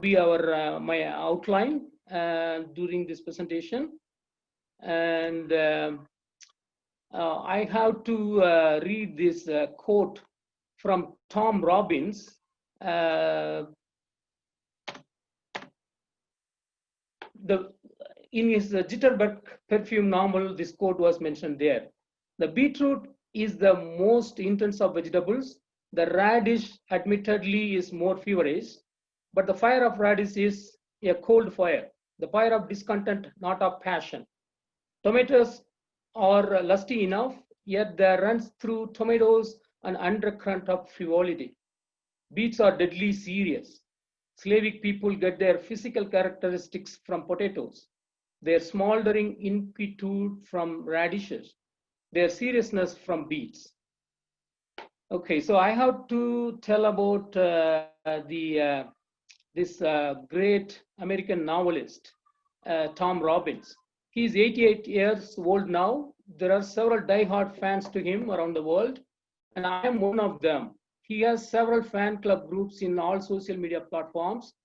be our my outline during this presentation. And I have to read this quote from Tom Robbins. In his Jitterbug perfume novel, this quote was mentioned there. The beetroot is the most intense of vegetables. The radish, admittedly, is more feverish, but the fire of radish is a cold fire, the fire of discontent, not of passion. Tomatoes are lusty enough, yet there runs through tomatoes an undercurrent of frivolity. Beets are deadly serious. Slavic people get their physical characteristics from potatoes, their smoldering inquietude from radishes, their seriousness from beets. Okay, so I have to tell about this great American novelist, Tom Robbins. He's 88 years old now. There are several diehard fans to him around the world, and I am one of them. He has several fan club groups in all social media platforms,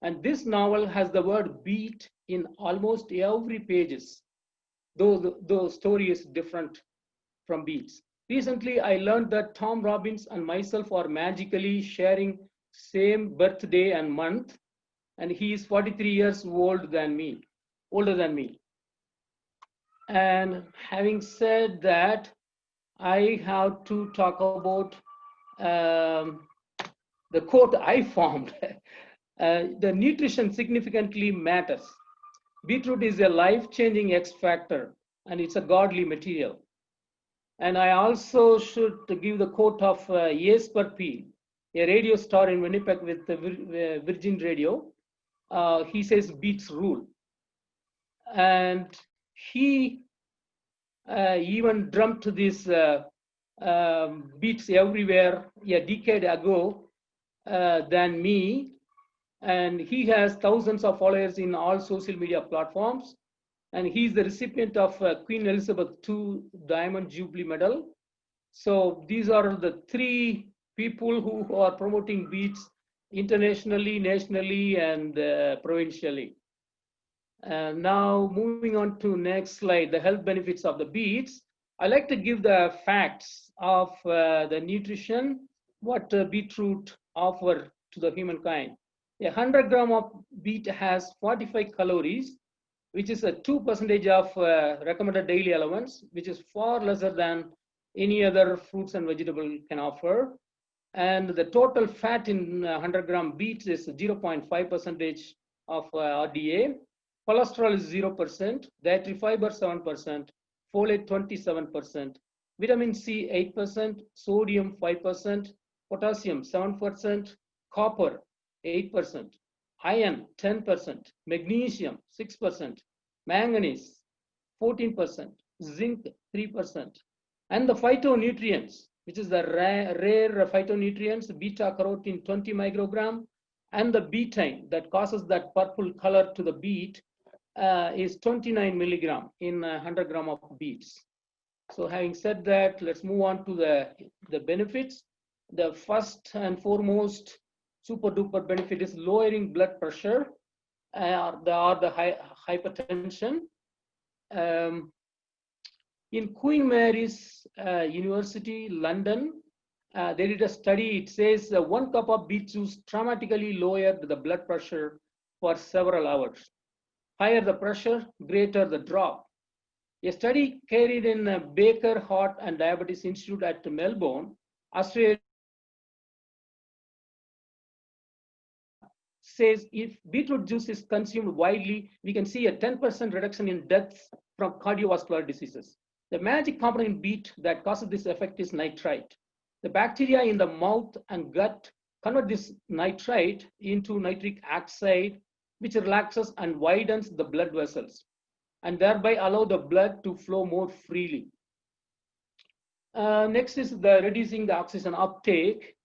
and this novel has the word beet in almost every pages, though the story is different from beets. Recently, I learned that Tom Robbins and myself are magically sharing same birthday and month, and he is 43 years older than me. And having said that, I have to talk about the quote I formed. The nutrition significantly matters. Beetroot is a life-changing X factor, and it's a godly material. And I also should give the quote of Jesper Peel, a radio star in Winnipeg with the Virgin Radio. He says beets rule. And he even dreamt this beets everywhere a decade ago than me. And he has thousands of followers in all social media platforms. And he's the recipient of Queen Elizabeth II Diamond Jubilee Medal. So these are the three people who are promoting beets internationally, nationally, and provincially. Now moving on to next slide, the health benefits of the beets. I like to give the facts of the nutrition, what beetroot offer to the humankind. 100 gram of beet has 45 calories, which is a 2% of recommended daily allowance, which is far lesser than any other fruits and vegetable can offer. And the total fat in 100 gram beets is 0.5% of RDA. Cholesterol is 0%, dietary fiber 7%, folate 27%, vitamin C 8%, sodium 5%, potassium 7%, copper 8%, iron 10%, magnesium 6%, manganese 14%, zinc 3%, and the phytonutrients, which is the rare phytonutrients, beta carotene 20 microgram, and the betaine that causes that purple color to the beet is 29 milligram in 100 gram of beets. So having said that, let's move on to the benefits. The first and foremost super duper benefit is lowering blood pressure or the hypertension. In Queen Mary's University, London, they did a study. It says 1 cup of beet juice dramatically lowered the blood pressure for several hours. Higher the pressure, greater the drop. A study carried in Baker Heart and Diabetes Institute at Melbourne, Australia, says if beetroot juice is consumed widely, we can see a 10% reduction in deaths from cardiovascular diseases. The magic component in beet that causes this effect is nitrite. The bacteria in the mouth and gut convert this nitrite into nitric oxide, which relaxes and widens the blood vessels and thereby allow the blood to flow more freely. Next is the reducing the oxygen uptake,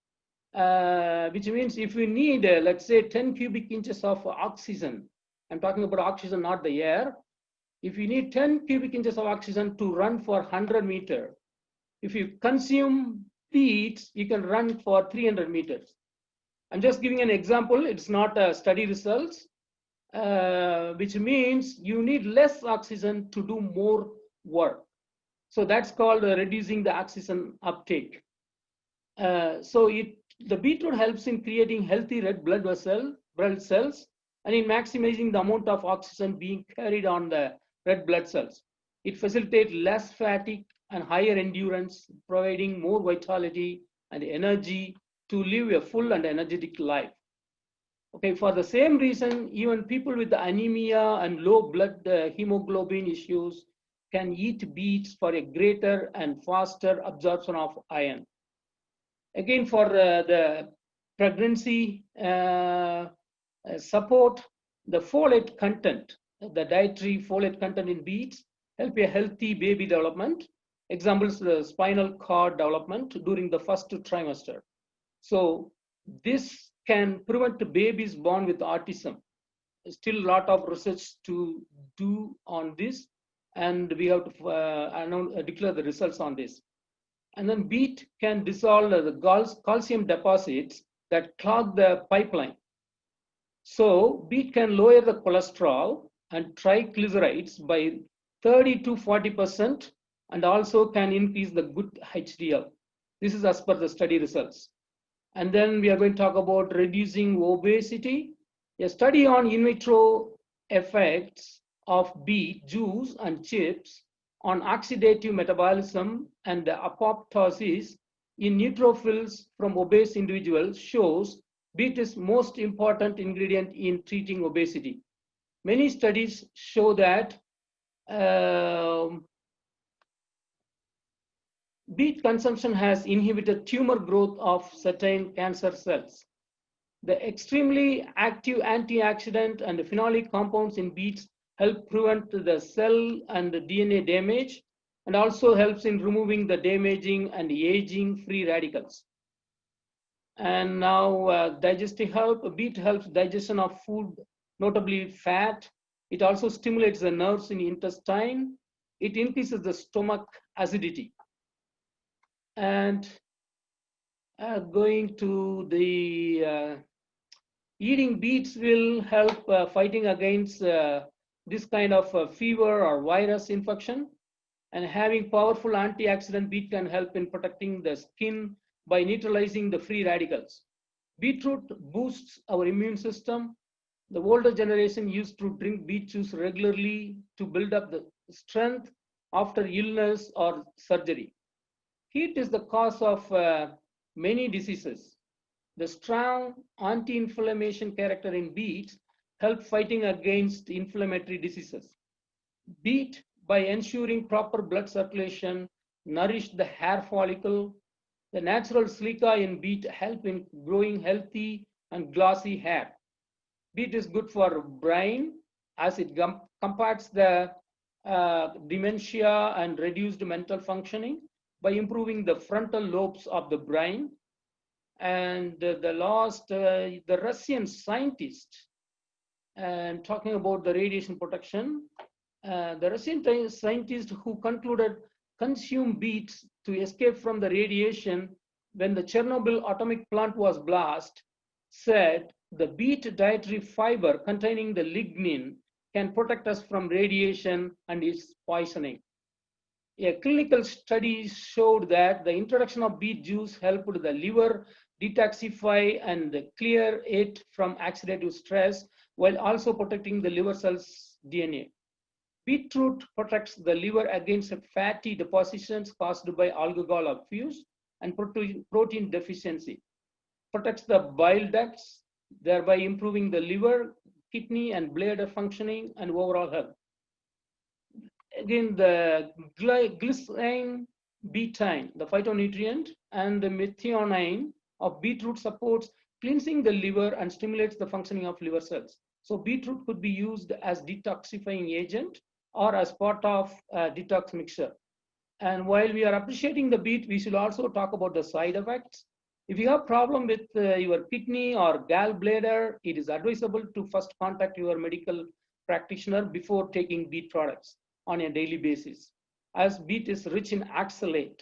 which means if we need, let's say 10 cubic inches of oxygen, I'm talking about oxygen, not the air. If you need 10 cubic inches of oxygen to run for 100 meters, if you consume beets, you can run for 300 meters. I'm just giving an example. It's not a study results, which means you need less oxygen to do more work. So that's called reducing the oxygen uptake. The beetroot helps in creating healthy red blood cells, and in maximizing the amount of oxygen being carried on the red blood cells. It facilitates less fatigue and higher endurance, providing more vitality and energy to live a full and energetic life. Okay, for the same reason, even people with anemia and low blood hemoglobin issues can eat beets for a greater and faster absorption of iron. Again, for the pregnancy support, the folate content, the dietary folate content in beets help a healthy baby development. Examples, the spinal cord development during the first trimester. So this can prevent babies born with autism. Still a lot of research to do on this, and we have to declare the results on this. And then beet can dissolve the calcium deposits that clog the pipeline. So beet can lower the cholesterol and triglycerides by 30 to 40%, and also can increase the good HDL. This is as per the study results. And then we are going to talk about reducing obesity. A study on in vitro effects of beet juice and chips on oxidative metabolism and apoptosis in neutrophils from obese individuals shows beet is most important ingredient in treating obesity. Many studies show that beet consumption has inhibited tumor growth of certain cancer cells. The extremely active antioxidant and phenolic compounds in beets help prevent the cell and the DNA damage, and also helps in removing the damaging and aging free radicals. And now digestive help. Beet helps digestion of food, notably fat. It also stimulates the nerves in the intestine. It increases the stomach acidity. And going to the eating beets will help fighting against this kind of fever or virus infection. And having powerful antioxidant, beet can help in protecting the skin by neutralizing the free radicals. Beetroot boosts our immune system. The older generation used to drink beet juice regularly to build up the strength after illness or surgery. Heat is the cause of many diseases. The strong anti-inflammation character in beets help fighting against inflammatory diseases. Beet, by ensuring proper blood circulation, nourish the hair follicle. The natural silica in beet help in growing healthy and glossy hair. Beet is good for brain as it combats the dementia and reduced mental functioning by improving the frontal lobes of the brain. And the Russian scientist, and talking about the radiation protection, the Russian scientist who concluded consume beets to escape from the radiation when the Chernobyl atomic plant was blasted, said the beet dietary fiber containing the lignin can protect us from radiation and its poisoning. A clinical study showed that the introduction of beet juice helped the liver detoxify and clear it from oxidative stress while also protecting the liver cells' DNA. Beetroot protects the liver against fatty depositions caused by alcohol abuse and protein deficiency. Protects the bile ducts, thereby improving the liver, kidney, and bladder functioning and overall health. Again, the glycine betaine, the phytonutrient, and the methionine of beetroot supports cleansing the liver and stimulates the functioning of liver cells. So beetroot could be used as detoxifying agent or as part of a detox mixture. And while we are appreciating the beet, we should also talk about the side effects. If you have problem with your kidney or gallbladder, it is advisable to first contact your medical practitioner before taking beet products on a daily basis, as beet is rich in oxalate.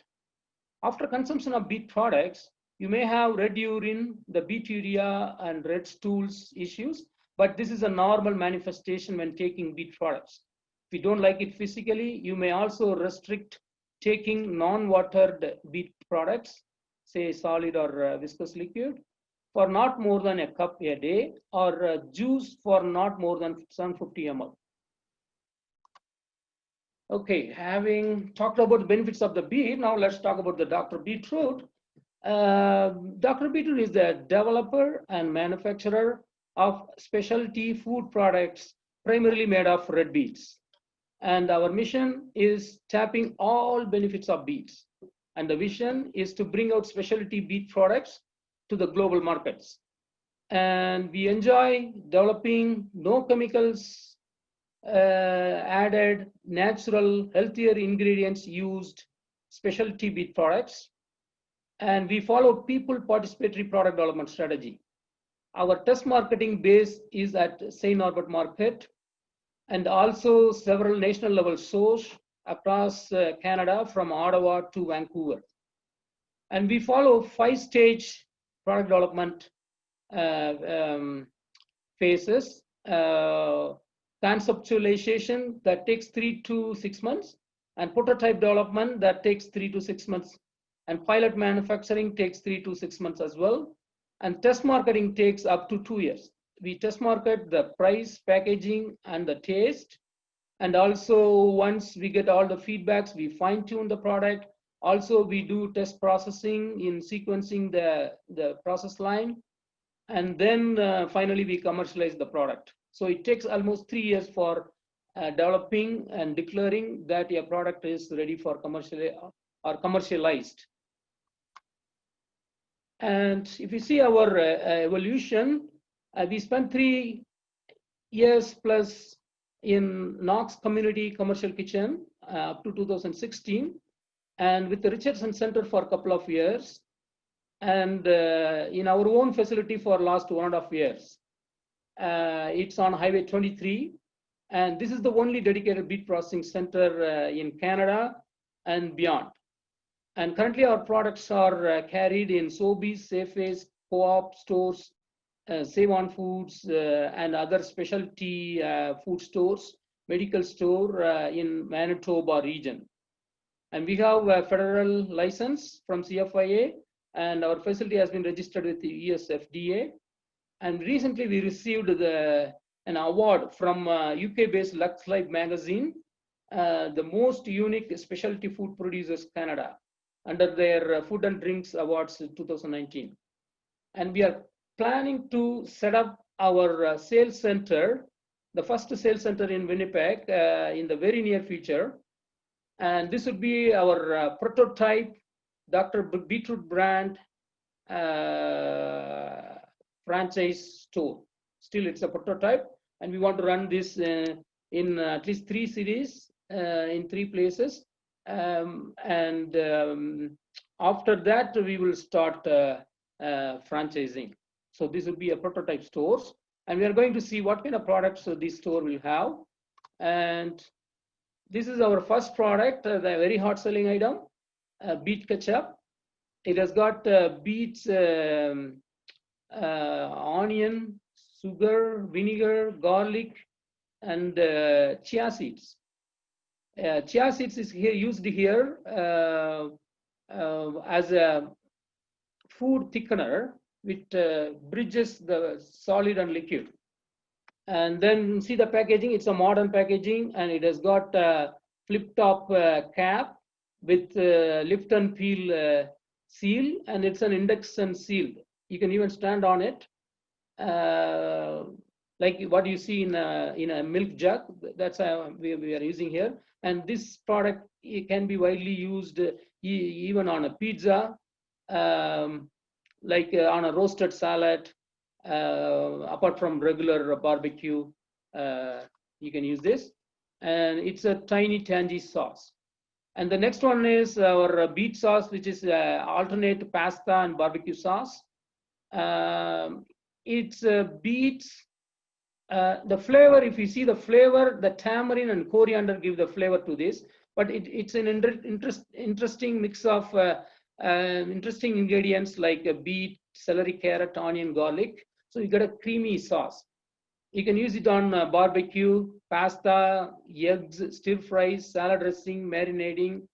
After consumption of beet products, You may have red urine, the bituria, and red stools issues, but this is a normal manifestation when taking beet products. If you don't like it physically, you may also restrict taking non-watered beet products, say solid or viscous liquid, for not more than a cup a day, or juice for not more than 750 ml. Okay, having talked about the benefits of the beet, now let's talk about the Dr. BeetrooT. Dr. BeetrooT is the developer and manufacturer of specialty food products primarily made of red beets. And our mission is tapping all benefits of beets. And the vision is to bring out specialty beet products to the global markets. And we enjoy developing no chemicals added, natural, healthier ingredients used specialty beet products. And we follow people participatory product development strategy. Our test marketing base is at St. Norbert Market and also several national level stores across Canada from Ottawa to Vancouver. And we follow 5-stage product development phases. Conceptualization that takes 3 to 6 months, and prototype development that takes 3 to 6 months, and pilot manufacturing takes 3 to 6 months as well, and test marketing takes up to 2 years. We test market the price, packaging, and the taste, and also once we get all the feedbacks, we fine tune the product. Also, we do test processing in sequencing the process line, and then finally we commercialize the product. So it takes almost 3 years for developing and declaring that your product is ready for commercialized. And if you see our evolution, we spent 3 years plus in Knox Community Commercial Kitchen up to 2016, and with the Richardson Center for a couple of years, and in our own facility for last 1.5 years. It's on Highway 23, and this is the only dedicated beet processing center in Canada and beyond. And currently our products are carried in Sobeys, Safeways, Co-op stores, Save-On Foods, and other specialty food stores, medical store in Manitoba region. And we have a federal license from CFIA, and our facility has been registered with the US FDA. And recently we received an award from UK-based Lux Life magazine, the most unique specialty food producers Canada, under their Food and Drinks Awards 2019. And we are planning to set up our sales center, the first sales center in Winnipeg in the very near future. And this would be our prototype Dr. BeetrooT brand franchise store. Still, it's a prototype, and we want to run this in at least 3 cities, in 3 places. After that, we will start franchising. So this will be a prototype stores, and we are going to see what kind of products this store will have. And this is our first product, the very hot selling item, beet ketchup. It has got beets, onion, sugar, vinegar, garlic, and chia seeds. Chia seeds is here used here as a food thickener, which bridges the solid and liquid. And then see the packaging, it's a modern packaging, and it has got a flip top cap with lift and peel seal, and it's an index and seal. You can even stand on it, like what you see in a milk jug. That's how we are using here. And this product, it can be widely used even on a pizza, like on a roasted salad. Apart from regular barbecue, you can use this. And it's a tiny tangy sauce. And the next one is our beet sauce, which is alternate pasta and barbecue sauce. It's beets. The flavor, if you see the flavor, the tamarind and coriander give the flavor to this. But it's an interesting mix of Interesting ingredients like beet, celery, carrot, onion, garlic. So you get a creamy sauce. You can use it on barbecue, pasta, eggs, stir fries, salad dressing, marinating,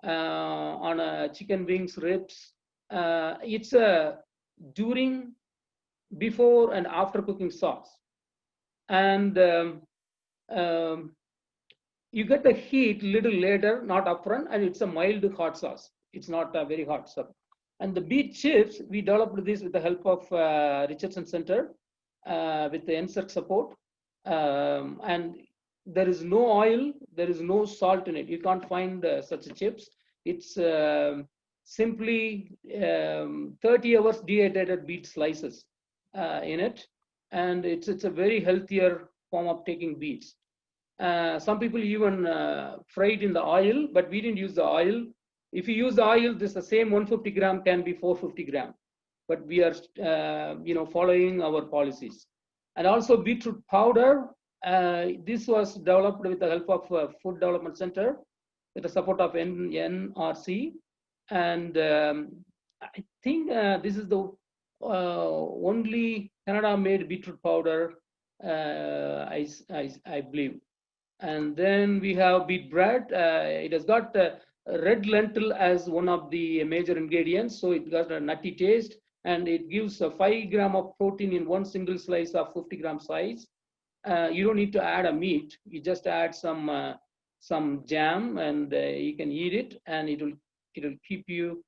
on chicken wings, ribs. It's a during, before, and after cooking sauce. And um, you get the heat little later, not upfront, and it's a mild hot sauce. It's not a very hot sauce. And the beet chips, we developed this with the help of Richardson Center with the NSERC support. And there is no oil, there is no salt in it. You can't find such chips. It's simply 30 hours dehydrated beet slices in it. And it's a very healthier form of taking beets. Some people even fry it in the oil, but we didn't use the oil. If you use the oil, this the same 150 gram can be 450 gram. But we are, following our policies. And also beetroot powder. This was developed with the help of Food Development Center with the support of NRC. And I think this is the only Canada-made beetroot powder, I believe. And then we have beet bread. It has got red lentil as one of the major ingredients, so it got a nutty taste, and it gives 5 gram of protein in one single slice of 50 gram size. You don't need to add a meat. You just add some jam, and you can eat it, and it'll keep you,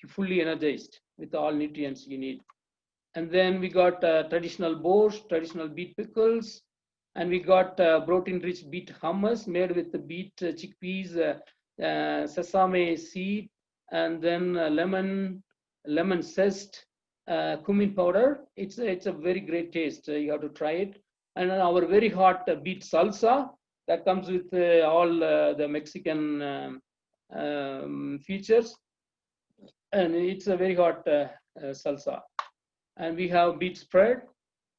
fully energized with all nutrients you need. And then we got traditional borscht, traditional beet pickles, and we got protein-rich beet hummus made with the beet chickpeas, sesame seed, and then lemon zest, cumin powder. It's a very great taste. You have to try it. And our very hot beet salsa that comes with all the Mexican features, and it's a very hot salsa. And we have beet spread.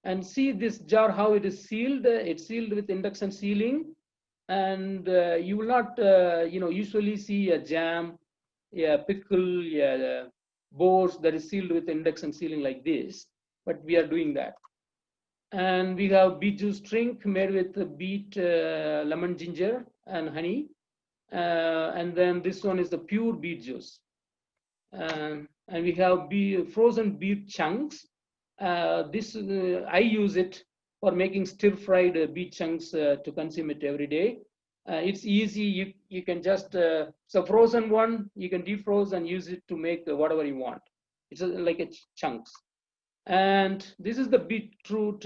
And see this jar, how it is sealed. It's sealed with induction sealing. And you will not, usually see a jam, pickle, borscht that is sealed with induction sealing like this. But we are doing that. And we have beet juice drink made with beet, lemon, ginger, and honey. And then this one is the pure beet juice. And we have frozen beet chunks. This I use it for making stir-fried beet chunks to consume it every day. It's easy. You can just so frozen one you can defroze and use it to make whatever you want. It's like a chunks. And this is the beetroot.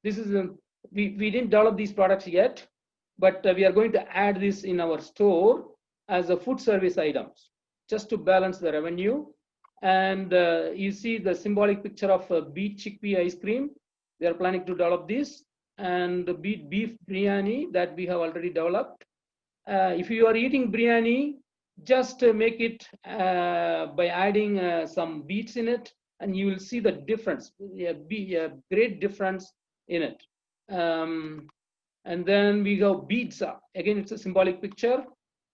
This is we didn't develop these products yet, but we are going to add this in our store as a food service items, just to balance the revenue. And you see the symbolic picture of beet chickpea ice cream. They are planning to develop this. And the beef biryani that we have already developed. If you are eating biryani, just make it by adding some beets in it, and you will see the difference, a great difference in it. And then we have beets. Again, it's a symbolic picture.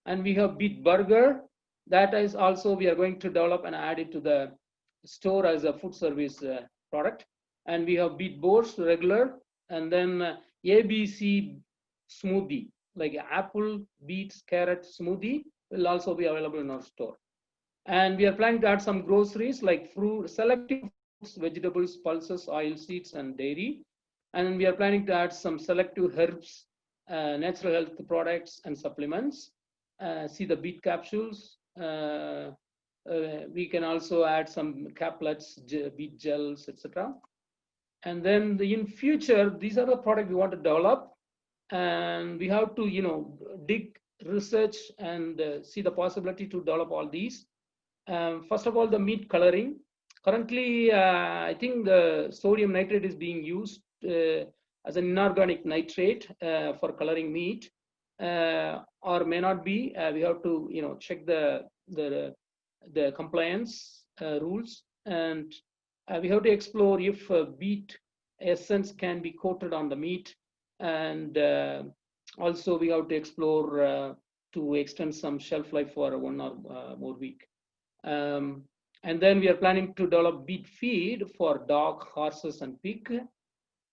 And we have beet burger. That is also we are going to develop and add it to the store as a food service product. And we have beet borscht regular, and then ABC smoothie, like apple, beets, carrot smoothie will also be available in our store. And we are planning to add some groceries like fruit, selective fruits, vegetables, pulses, oil seeds, and dairy. And we are planning to add some selective herbs, natural health products, and supplements. See the beet capsules. We can also add some caplets, beet gels, etc. And then in future, these are the products we want to develop, and we have to dig, research, and see the possibility to develop all these. First of all, the meat coloring. Currently, I think the sodium nitrate is being used as an inorganic nitrate for coloring meat, or may not be. We have to check the compliance rules, and we have to explore if beet essence can be coated on the meat, and also we have to explore to extend some shelf life for 1 or more week. And then we are planning to develop beet feed for dog, horses, and pig.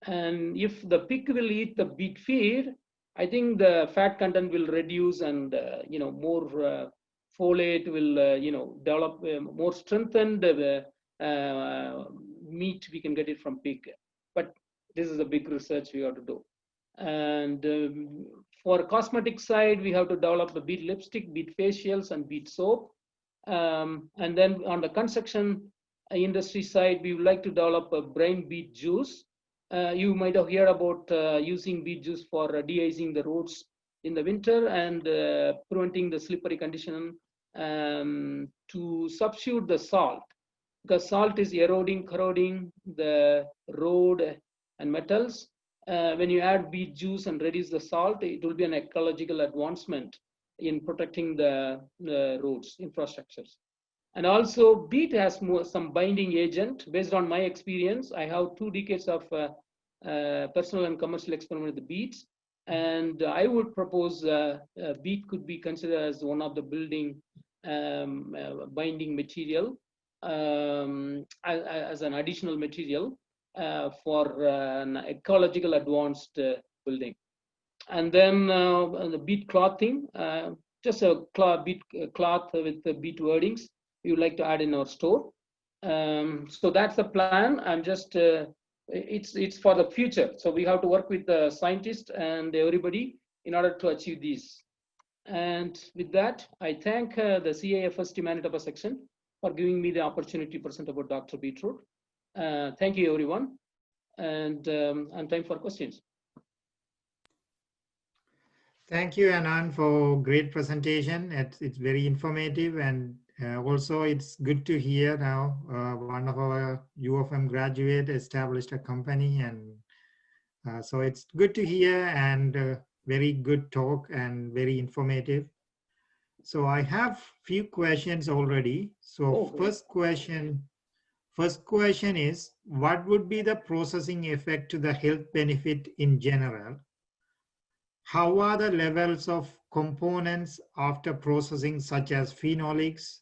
And if the pig will eat the beet feed, I think the fat content will reduce, and more folate will develop, more strengthened meat we can get it from pig. But this is a big research we have to do. And for cosmetic side, we have to develop the beet lipstick, beet facials, and beet soap. And then on the construction industry side, we would like to develop a brine beet juice. You might have heard about using beet juice for de-icing the roads in the winter and preventing the slippery condition to substitute the salt, because salt is corroding the road and metals. When you add beet juice and reduce the salt, it will be an ecological advancement in protecting the roads infrastructures. And also beet has some binding agent. Based on my experience, I have 2 decades of personal and commercial experiment with the beets, and I would propose beet could be considered as one of the building binding material as an additional material for an ecological advanced building. And then the beet clothing, just a beet cloth with the beet wordings we would like to add in our store. So that's the plan. I'm just it's for the future. So we have to work with the scientists and everybody in order to achieve these. And with that, I thank the CAFST Manitoba section for giving me the opportunity to present about Dr. BeetrooT. Thank you, everyone. And time for questions. Thank you, Anan, for great presentation. It's very informative, and also it's good to hear now one of our U of M graduate established a company, and so it's good to hear, and very good talk and very informative. So I have few questions already. So first question is, what would be the processing effect to the health benefit in general? How are the levels of components after processing, such as phenolics?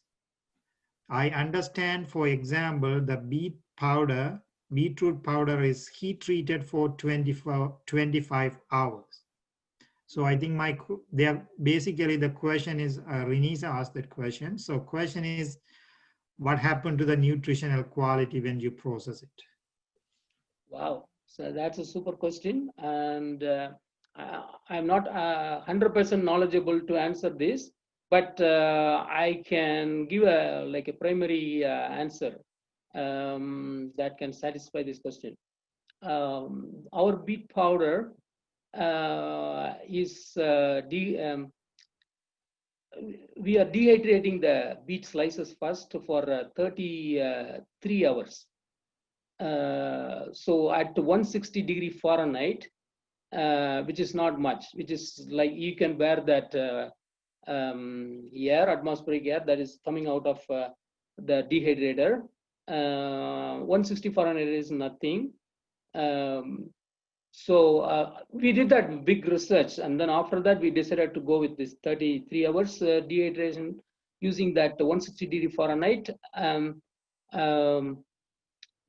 I understand, for example, the beetroot powder is heat treated for 25 hours. So I think basically the question is, Renisa asked that question. So question is, what happened to the nutritional quality when you process it? Wow, so that's a super question. And I'm not 100% knowledgeable to answer this, but I can give a primary answer that can satisfy this question. Our beet powder is we are dehydrating the beet slices first for 33 hours. So at 160 degree Fahrenheit, which is not much, which is like you can bear that atmospheric air that is coming out of the dehydrator. 160 Fahrenheit is nothing. So we did that big research, and then after that we decided to go with this 33 hours dehydration using that 160 degree Fahrenheit.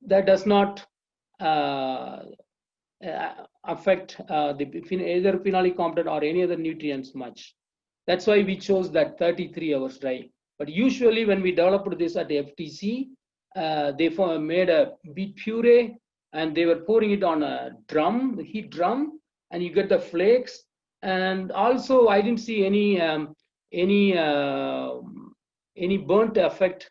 That does not affect either phenolic component or any other nutrients much. That's why we chose that 33 hours dry. But usually when we developed this at the FTC, they made a beet puree, and they were pouring it on a drum, the heat drum, and you get the flakes. And also, I didn't see any burnt effect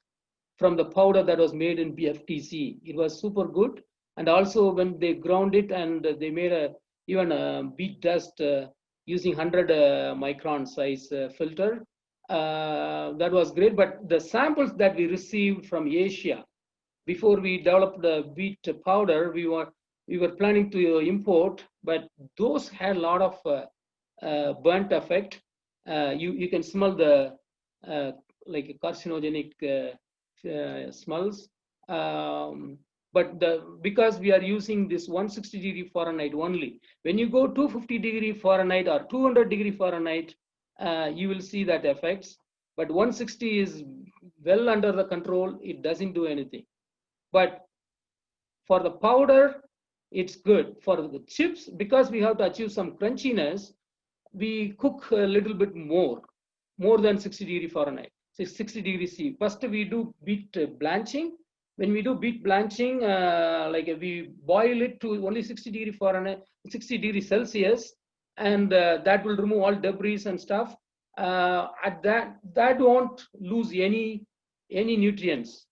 from the powder that was made in BFTC. It was super good. And also, when they ground it and they made even a beet dust using 100 micron size filter, that was great. But the samples that we received from Asia, before we developed the beet powder, we were planning to import, but those had a lot of burnt effect. You can smell the like carcinogenic smells. But because we are using this 160 degree Fahrenheit only, when you go 250 degree Fahrenheit or 200 degree Fahrenheit, you will see that effects. But 160 is well under the control. It doesn't do anything. But for the powder, it's good. For the chips, because we have to achieve some crunchiness, we cook a little bit more than 60 degree Fahrenheit, 60 degrees C. First, we do beet blanching. When we do beet blanching, like we boil it to only 60 degree Fahrenheit, 60 degrees Celsius, and that will remove all debris and stuff. At that won't lose any nutrients.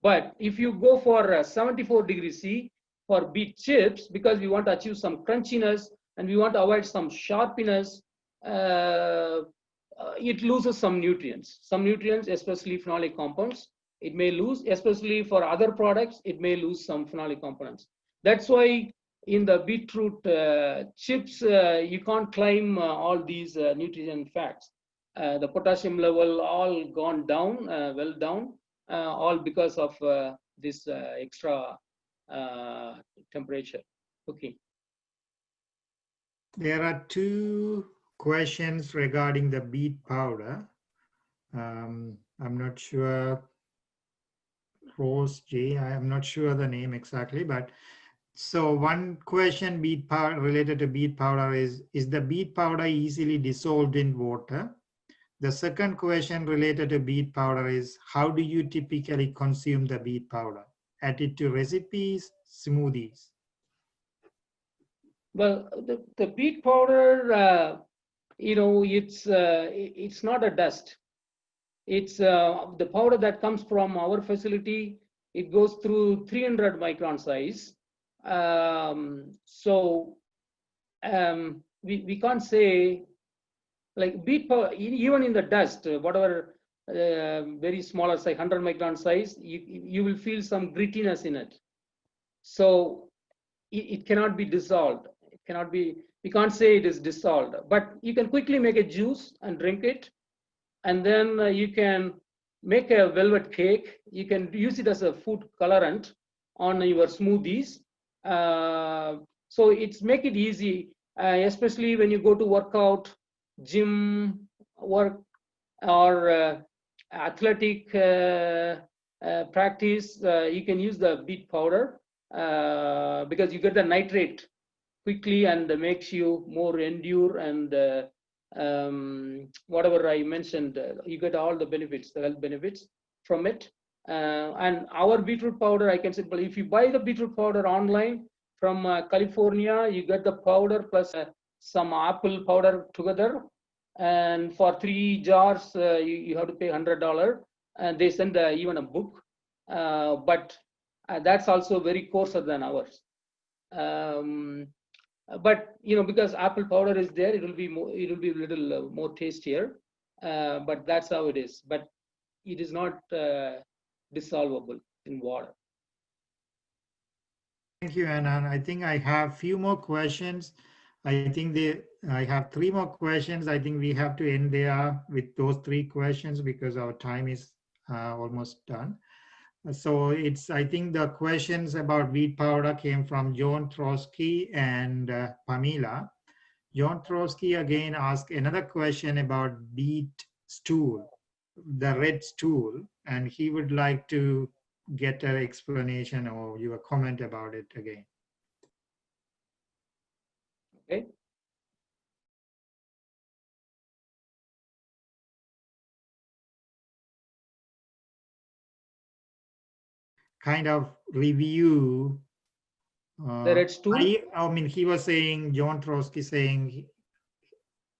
But if you go for 74 degrees C for beet chips, because we want to achieve some crunchiness and we want to avoid some sharpness, it loses some nutrients. Some nutrients, especially phenolic compounds, it may lose. Especially for other products, it may lose some phenolic components. That's why in the beetroot chips, you can't claim all these nutrient facts. The potassium level all gone down, well down, all because of this extra temperature. Okay. There are two questions regarding the beet powder. I'm not sure, Rose J, I'm not sure the name exactly, but so one question related to beet powder is the beet powder easily dissolved in water? The second question related to beet powder is, how do you typically consume the beet powder? Add it to recipes, smoothies? Well, the beet powder, it's not a dust. It's the powder that comes from our facility. It goes through 300 micron size. We can't say, like beet powder, even in the dust, whatever very smaller size, 100 micron size, you will feel some grittiness in it. So it cannot be dissolved. It cannot be, we can't say it is dissolved, but you can quickly make a juice and drink it. And then you can make a velvet cake. You can use it as a food colorant on your smoothies. So it's make it easy, especially when you go to work out, gym work, or athletic practice. You can use the beet powder because you get the nitrate quickly and makes you more endure, and whatever I mentioned, you get all the benefits, the health benefits from it. And our beetroot powder, I can say, if you buy the beetroot powder online from California, you get the powder plus some apple powder together. And for 3 jars, you have to pay $100. And they send even a book, but that's also very coarser than ours. But because apple powder is there, it will be a little more tastier. But that's how it is. But it is not dissolvable in water. Thank you, Anan. I think I have few more questions. I think I have 3 more questions. I think we have to end there with those 3 questions because our time is almost done. So I think the questions about wheat powder came from John Trotsky and Pamela. John Trotsky again asked another question about beet stool, the red stool, and he would like to get an explanation or your comment about it again. Okay. Kind of review. The red stool? I mean, he was saying, John Trotsky saying,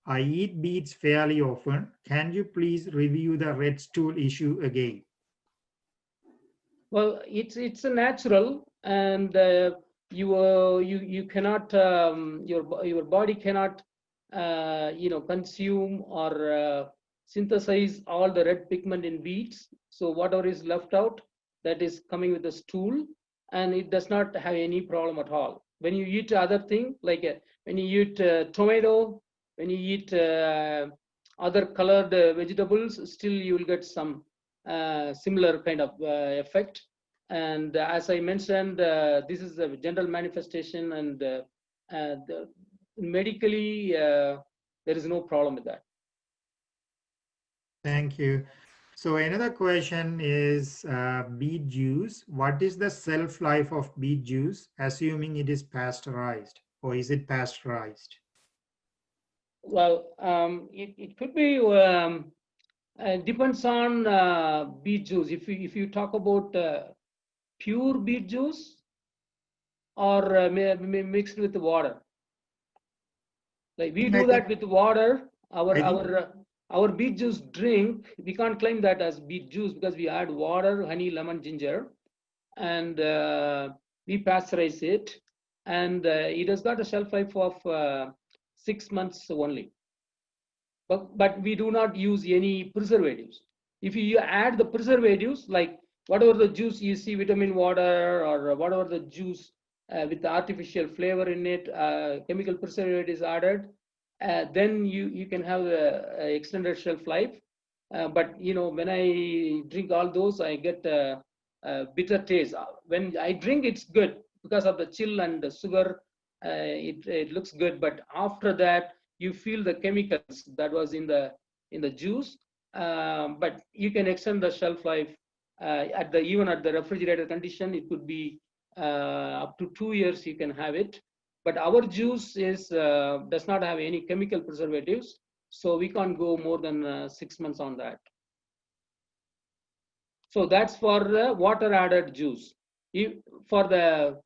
I eat beets fairly often. Can you please review the red stool issue again? Well, it's a natural, and you cannot, your body cannot consume or synthesize all the red pigment in beets. So whatever is left out, that is coming with the stool, and it does not have any problem at all. When you eat other thing, like when you eat tomato, when you eat other colored vegetables, still you will get some similar kind of effect. And as I mentioned, this is a general manifestation, and medically there is no problem with that. Thank you. So another question is beet juice. What is the shelf life of beet juice, assuming it is pasteurized, or is it pasteurized? Well, it could be depends on beet juice. If you talk about pure beet juice or mixed with water, like we do I think that with water. Our I think our uh, our beet juice drink, we can't claim that as beet juice because we add water, honey, lemon, ginger, and we pasteurize it, and it has got a shelf life of 6 months only. But we do not use any preservatives. If you add the preservatives, like whatever the juice you see, vitamin water or whatever the juice with the artificial flavor in it, chemical preservatives added, then you can have a extended shelf life. But when I drink all those, I get a bitter taste. When I drink, it's good because of the chill and the sugar. It looks good, but after that, you feel the chemicals that was in the juice. But you can extend the shelf life even at the refrigerator condition. It could be up to 2 years. You can have it. But our juice does not have any chemical preservatives, so we can't go more than 6 months on that. So that's for the water added juice. For the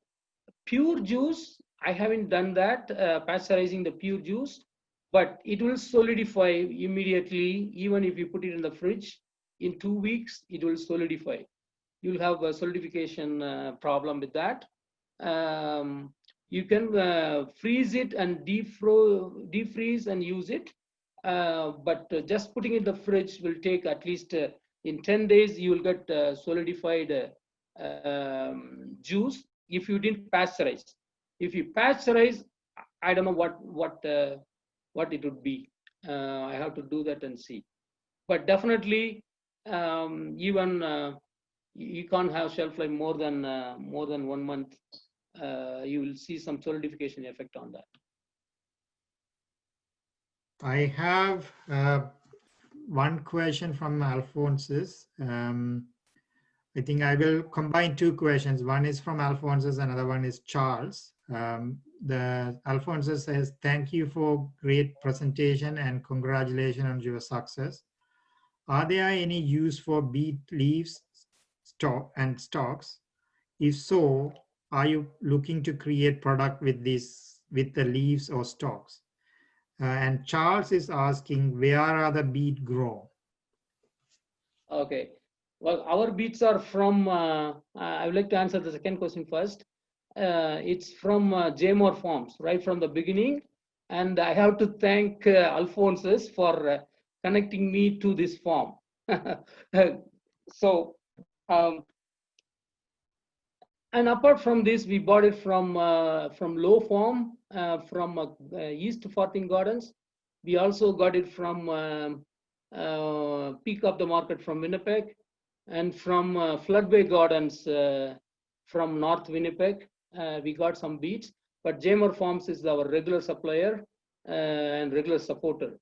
pure juice, I haven't done that, pasteurizing the pure juice, but it will solidify immediately. Even if you put it in the fridge, in 2 weeks, it will solidify. You'll have a solidification problem with that. You can freeze it and defreeze and use it. But just putting it in the fridge will take at least in 10 days, you will get solidified juice if you didn't pasteurize. If you pasteurize, I don't know what it would be. I have to do that and see. But definitely, even you can't have shelf life more than 1 month. You will see some solidification effect on that. I have one question from Alphonsus. I think I will combine two questions. One is from Alphonsus, another one is Charles. The Alphonsus says, "Thank you for great presentation and congratulations on your success. Are there any use for beet leaves, stalks? If so, are you looking to create product with the leaves or stalks?" And Charles is asking, where are the beet grown? Okay. Well, our beets are from, I would like to answer the second question first. It's from Jamor Farms, right from the beginning. And I have to thank Alphonsus for connecting me to this farm. So, um, and apart from this, we bought it from Low Farm, from East Fortin Gardens. We also got it from Peak of the Market from Winnipeg, and from Floodway Gardens from North Winnipeg. We got some beets, but Jamor Farms is our regular supplier and regular supporter.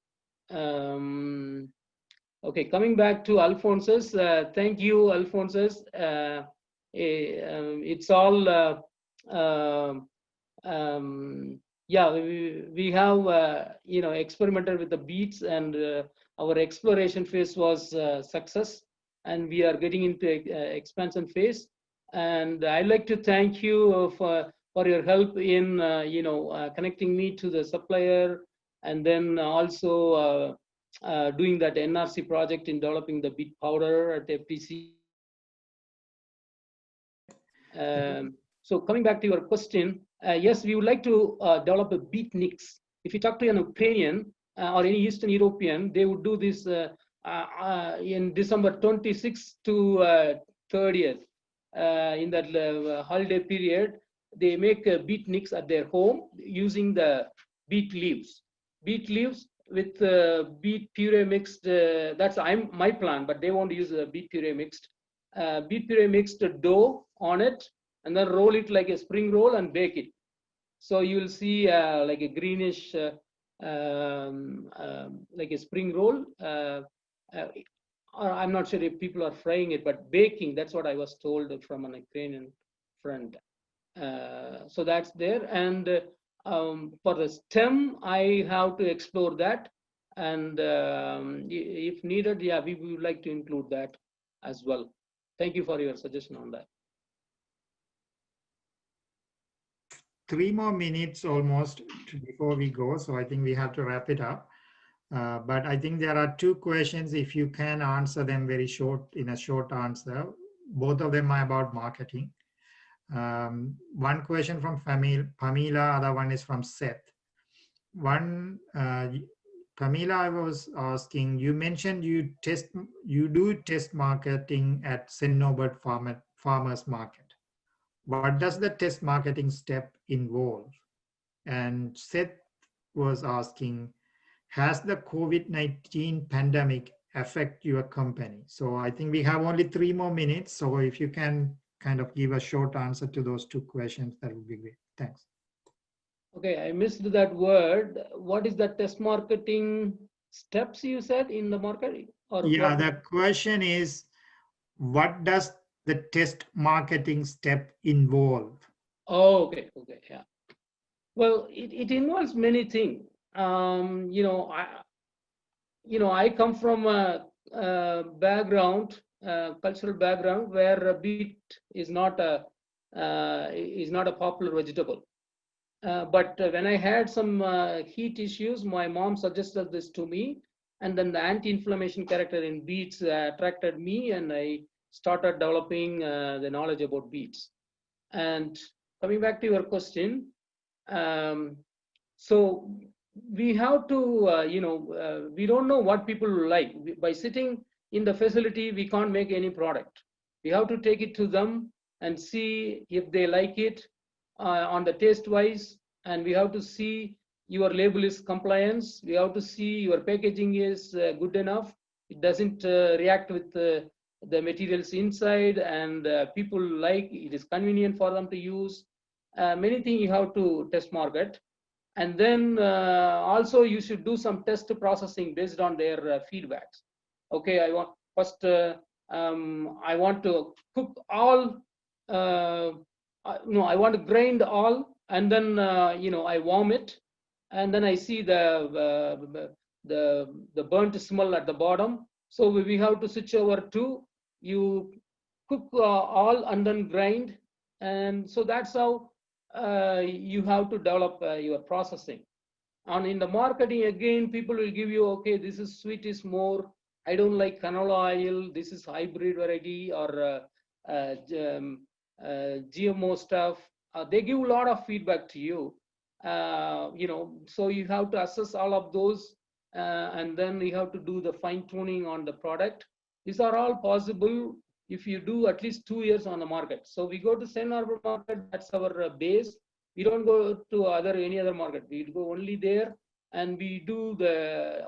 Okay, coming back to Alphonsus, thank you, Alphonsus. It's all, yeah, we have, experimented with the beets, and our exploration phase was success, and we are getting into expansion phase. And I'd like to thank you for your help in, connecting me to the supplier, and then also doing that NRC project in developing the beet powder at FTC. So coming back to your question, yes, we would like to develop a beet mix. If you talk to an Ukrainian or any Eastern European, they would do this in December 26th to 30th. In that holiday period, they make a beet mix at their home using the beet leaves. Beet leaves with beet puree mixed. That's my plan, but they want to use a beet puree mixed. Beet puree mixed dough on it, and then roll it like a spring roll and bake it. So you'll see like a greenish, like a spring roll. or I'm not sure if people are frying it, but baking, that's what I was told from an Ukrainian friend. So that's there. And for the stem, I have to explore that. And if needed, yeah, we would like to include that as well. Thank you for your suggestion on that. 3 more minutes almost before we go, so I think we have to wrap it up. But I think there are 2 questions. If you can answer them very short, in a short answer, both of them are about marketing. One question from Pamela, other one is from Seth. One, Pamela, I was asking, you mentioned you do test marketing at St. Norbert Farmers Market. What does the test marketing step involve? And Seth was asking, has the COVID-19 pandemic affect your company? So I think we have only 3 more minutes. So if you can kind of give a short answer to those 2 questions, that would be great. Thanks. Okay, I missed that word. What is the test marketing steps you said in the market? Or yeah, what? the question is, what does the test marketing step involve? Oh, okay, yeah. Well, it involves many things. I come from a background, cultural background, where beet is not a popular vegetable. But when I had some heat issues, my mom suggested this to me, and then the anti-inflammation character in beets attracted me, and I started developing the knowledge about beets. And coming back to your question, so we have to, we don't know what people like. By sitting in the facility, we can't make any product. We have to take it to them and see if they like it on the taste wise, and we have to see your label is compliance. We have to see your packaging is good enough. It doesn't react with the materials inside, and people like it is convenient for them to use. Many things you have to test market. And then also you should do some test processing based on their feedbacks. Okay, I want to cook all, no, I want to grind all, and then I warm it, and then I see the burnt smell at the bottom. So we have to switch over to you cook all and then grind, and so that's how you have to develop your processing. And in the marketing, again, people will give you, okay, this is sweet is more, I don't like canola oil, this is hybrid variety, or GMO stuff. They give a lot of feedback to you. So you have to assess all of those, and then you have to do the fine tuning on the product. These are all possible if you do at least 2 years on the market. So we go to St. Norbert market, that's our base. We don't go to any other market. We go only there, and we do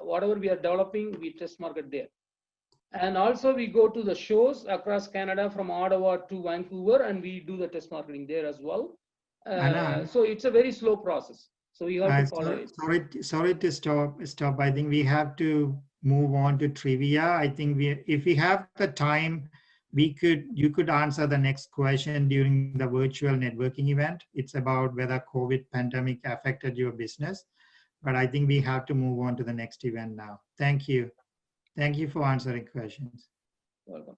whatever we are developing, we test market there. And also we go to the shows across Canada from Ottawa to Vancouver, and we do the test marketing there as well. So it's a very slow process. So you have to follow it. Sorry to stop. I think we have to move on to trivia. I think if we have the time, you could answer the next question during the virtual networking event. It's about whether COVID pandemic affected your business, but I think we have to move on to the next event now. Thank you. Thank you for answering questions. Welcome.